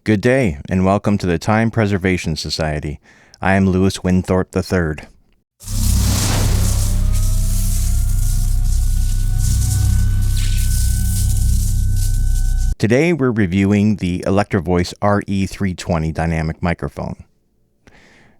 Good day, and welcome to the Time Preservation Society. I am Louis Winthorpe III. Today we're reviewing the Electro-Voice RE320 dynamic microphone.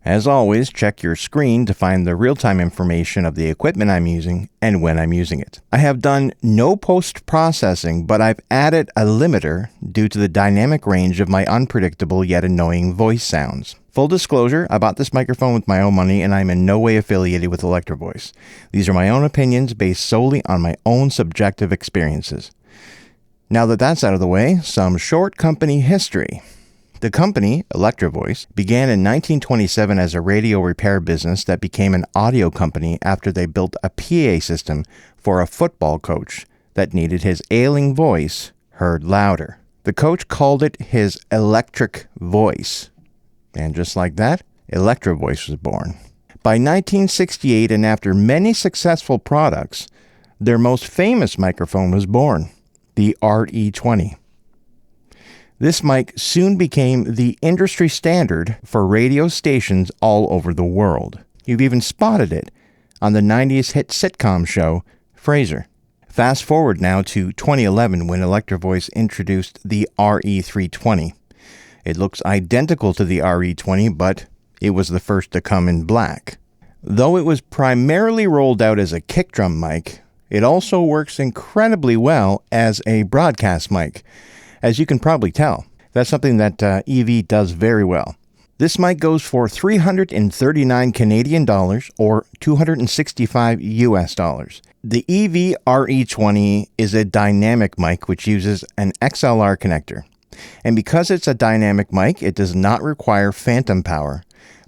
As always, check your screen to find the real-time information of the equipment I'm using and when I'm using it. I have done no post-processing, but I've added a limiter due to the dynamic range of my unpredictable yet annoying voice sounds. Full disclosure, I bought this microphone with my own money and I'm in no way affiliated with Electro-Voice. These are my own opinions based solely on my own subjective experiences. Now that that's out of the way, some short company history. The company, Electro-Voice, began in 1927 as a radio repair business that became an audio company after they built a PA system for a football coach that needed his ailing voice heard louder. The coach called it his electric voice. And just like that, Electro-Voice was born. By 1968, and after many successful products, their most famous microphone was born, the RE20. This mic soon became the industry standard for radio stations all over the world. You've even spotted it on the 90s hit sitcom show, Frasier. Fast forward now to 2011 when Electro-Voice introduced the RE320. It looks identical to the RE20, but it was the first to come in black. Though it was primarily rolled out as a kick drum mic, it also works incredibly well as a broadcast mic. As you can probably tell, that's something that EV does very well. This mic goes for $339 Canadian dollars or $265 US dollars. The EV RE20 is a dynamic mic which uses an XLR connector. And because it's a dynamic mic, it does not require phantom power,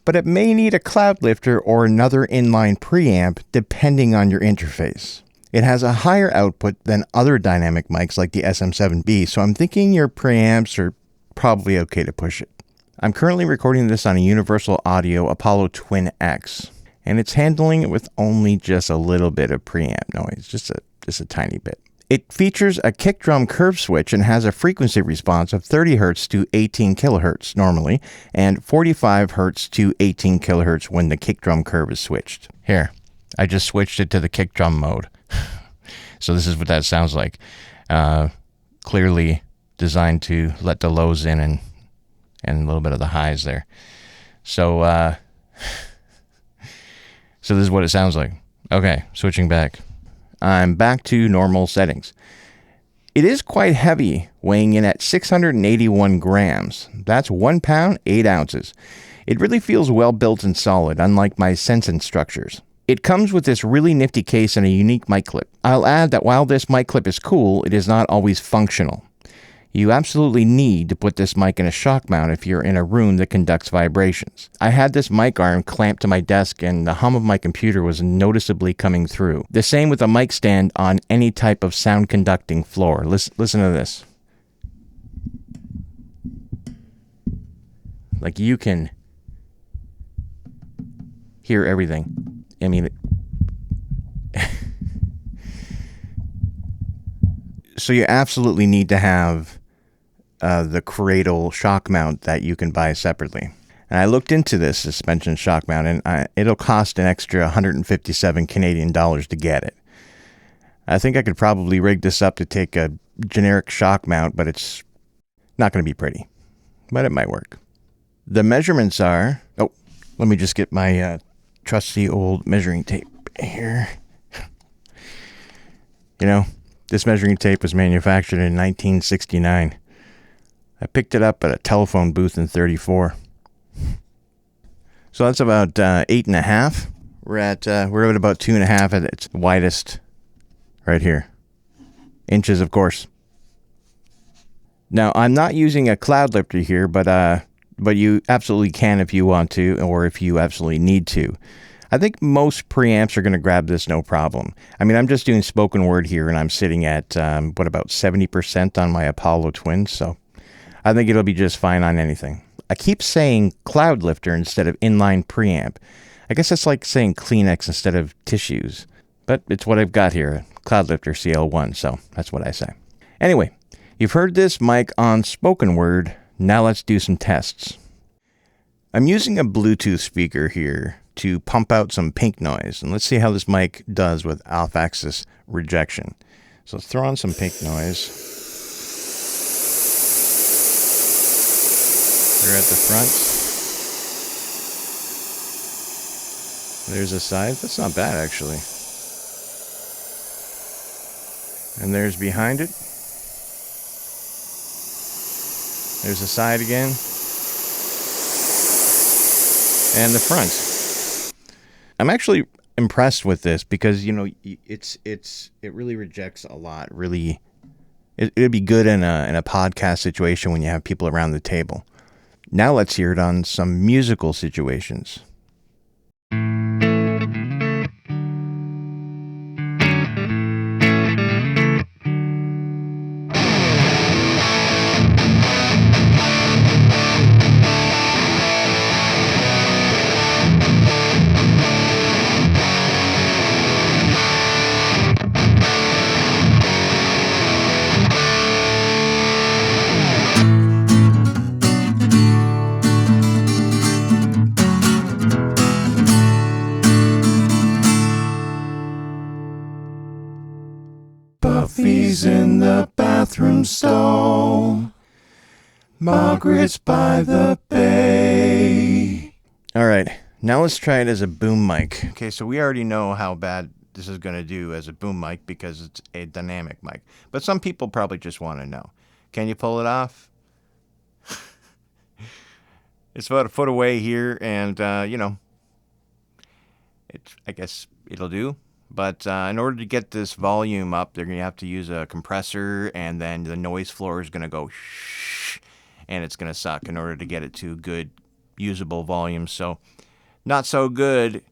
but it may need a cloud lifter or another inline preamp depending on your interface. It has a higher output than other dynamic mics like the SM7B, so I'm thinking your preamps are probably okay to push it. I'm currently recording this on a Universal Audio Apollo Twin X, and it's handling it with only just a little bit of preamp noise, just a tiny bit. It features a kick drum curve switch and has a frequency response of 30 Hz to 18 kHz normally, and 45 Hz to 18 kHz when the kick drum curve is switched. Here, I just switched it to the kick drum mode. So this is what that sounds like. Clearly designed to let the lows in and a little bit of the highs there. So this is what it sounds like. Okay, switching back. I'm back to normal settings. It is quite heavy, weighing in at 681 grams. That's 1 pound, 8 ounces. It really feels well built and solid, unlike my Sensen structures. It comes with this really nifty case and a unique mic clip. I'll add that while this mic clip is cool, it is not always functional. You absolutely need to put this mic in a shock mount if you're in a room that conducts vibrations. I had this mic arm clamped to my desk and the hum of my computer was noticeably coming through. The same with a mic stand on any type of sound conducting floor. Listen to this. Like you can hear everything. I mean, so you absolutely need to have the cradle shock mount that you can buy separately. And I looked into this suspension shock mount, and it'll cost an extra 157 Canadian dollars to get it. I think I could probably rig this up to take a generic shock mount, but it's not going to be pretty. But it might work. The measurements are... Oh, let me just get my... trusty old measuring tape here. You know, this measuring tape was manufactured in 1969. I picked it up at a telephone booth in 34. So that's about 8.5. We're at about 2.5 at its widest right here. Inches, of course. Now, I'm not using a cloud lifter here, but you absolutely can if you want to, or if you absolutely need to. I think most preamps are going to grab this no problem. I mean, I'm just doing spoken word here, and I'm sitting at, about 70% on my Apollo Twin, so I think it'll be just fine on anything. I keep saying cloud lifter instead of inline preamp. I guess it's like saying Kleenex instead of tissues, but it's what I've got here, cloud lifter CL1, so that's what I say. Anyway, you've heard this mic on spoken word Now let's do some tests. I'm using a Bluetooth speaker here to pump out some pink noise, and let's see how this mic does with off-axis rejection. So let's throw on some pink noise. We're at the front. There's a side. That's not bad, actually. And there's behind it. There's the side again. And the front. I'm actually impressed with this because, you know, it really rejects a lot. Really, it'd be good in a podcast situation when you have people around the table. Now let's hear it on some musical situations. Buffy's in the bathroom stall. Margaret's by the bay. All right, now let's try it as a boom mic. Okay, so we already know how bad this is going to do as a boom mic because it's a dynamic mic. But some people probably just want to know. Can you pull it off? It's about a foot away here, and, you know, I guess it'll do. But in order to get this volume up, they're going to have to use a compressor, and then the noise floor is going to go shh, and it's going to suck in order to get it to good, usable volume. So not so good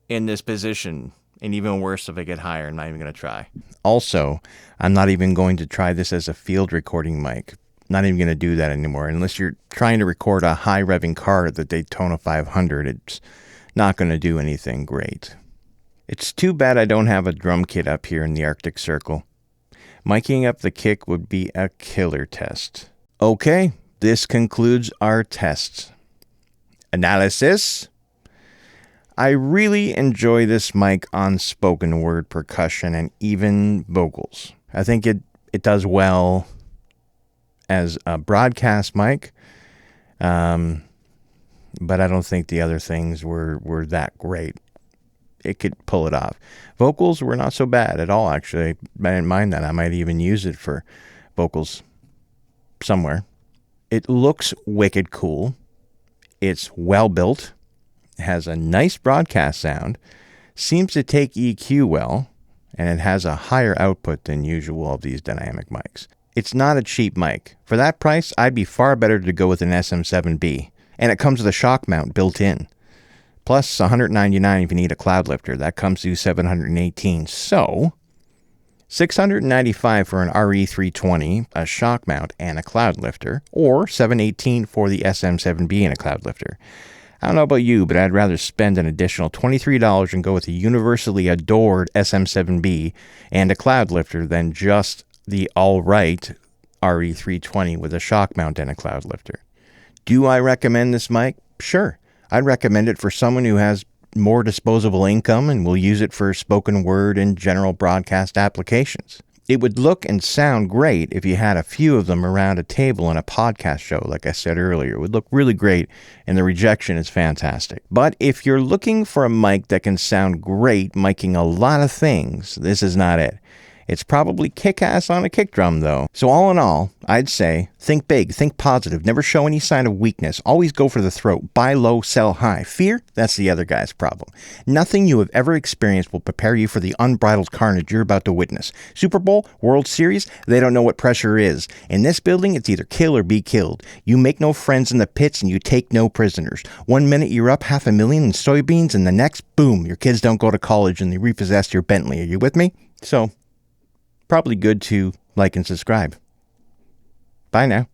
in this position, and even worse if I get higher. I'm not even going to try. Also, I'm not even going to try this as a field recording mic. Not even going to do that anymore. Unless you're trying to record a high revving car at the Daytona 500, it's not going to do anything great. It's too bad I don't have a drum kit up here in the Arctic Circle. Miking up the kick would be a killer test. Okay, this concludes our tests. Analysis. I really enjoy this mic on spoken word percussion and even vocals. I think it does well as a broadcast mic, but I don't think the other things were that great. It could pull it off. Vocals were not so bad at all, actually. I didn't mind that. I might even use it for vocals somewhere. It looks wicked cool. It's well built. It has a nice broadcast sound. Seems to take EQ well. And it has a higher output than usual of these dynamic mics. It's not a cheap mic. For that price, I'd be far better to go with an SM7B. And it comes with a shock mount built in. Plus $199 if you need a cloud lifter. That comes to $718. So, $695 for an RE320, a shock mount, and a cloud lifter, or $718 for the SM7B and a cloud lifter. I don't know about you, but I'd rather spend an additional $23 and go with a universally adored SM7B and a cloud lifter than just the all-right RE320 with a shock mount and a cloud lifter. Do I recommend this mic? Sure. I'd recommend it for someone who has more disposable income and will use it for spoken word and general broadcast applications. It would look and sound great if you had a few of them around a table in a podcast show, like I said earlier. It would look really great, and the rejection is fantastic. But if you're looking for a mic that can sound great miking a lot of things, this is not it. It's probably kick-ass on a kick drum, though. So all in all, I'd say, think big, think positive, never show any sign of weakness, always go for the throat, buy low, sell high. Fear? That's the other guy's problem. Nothing you have ever experienced will prepare you for the unbridled carnage you're about to witness. Super Bowl, World Series, they don't know what pressure is. In this building, it's either kill or be killed. You make no friends in the pits and you take no prisoners. 1 minute you're up $500,000 in soybeans, and the next, boom, your kids don't go to college and they repossess your Bentley. Are you with me? So, probably good to like and subscribe. Bye now.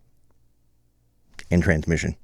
End transmission.